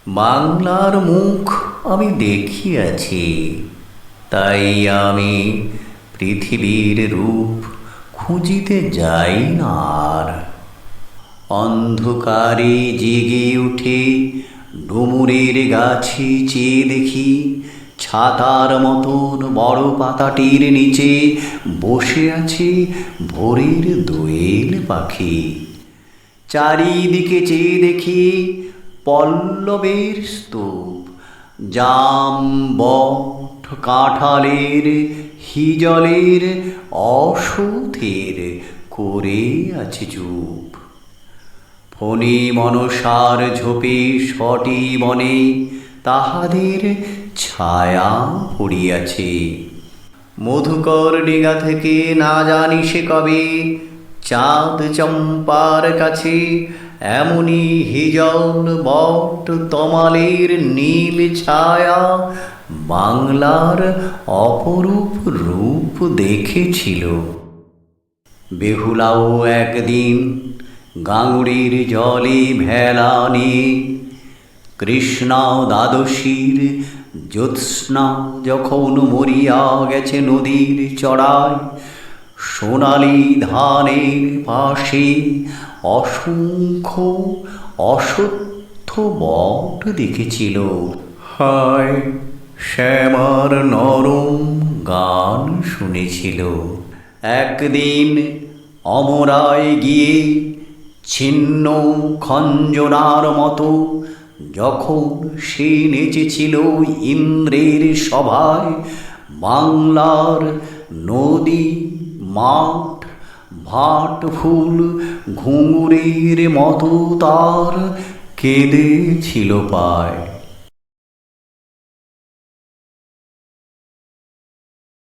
বাংলার মুখ আমি দেখিয়াছি, তাই আমি পৃথিবীর রূপ খুঁজিতে যাই না আর। অন্ধকারে জেগে উঠে ডুমুরের গাছে চেয়ে দেখি, ছাতার মতন বড় পাতাটির নিচে বসে আছে ভোরের দোয়েল পাখি। চারিদিকে চেয়ে দেখি পল্লবের স্তূপ, জাম বট কাঁঠালের হিজলের অসৌথের করে আছে চুপ। ফণি মনসার ঝোপে সটি বনে তাহাদের ছায়া পড়িয়াছে। মধুকর ডিগা থেকে না জানি সে কবে চাঁদ চম্পার কাছে এমনি হিজল বট তমালের নীল ছায়া বাংলার অপরূপ রূপ দেখেছিল। বেহুলাও একদিন গাঙুড়ির জলে ভেলা নিয়ে, কৃষ্ণা দ্বাদশীর জ্যোৎস্না যখন মরিয়া গেছে নদীর চড়ায়, সোনালি ধানের পাশে অসংখ্য অশ্বত্থ বট দেখেছিল। হায় শ্যামার নরম গান শুনেছিল। একদিন অমরায় গিয়ে ছিন্ন খঞ্জনার মতো যখন সে নেচেছিল ইন্দ্রের সভায়, বাংলার নদী মাঠ ভাট ফুল ঘুঙুরের মতো তার কেঁদেছিল পায়।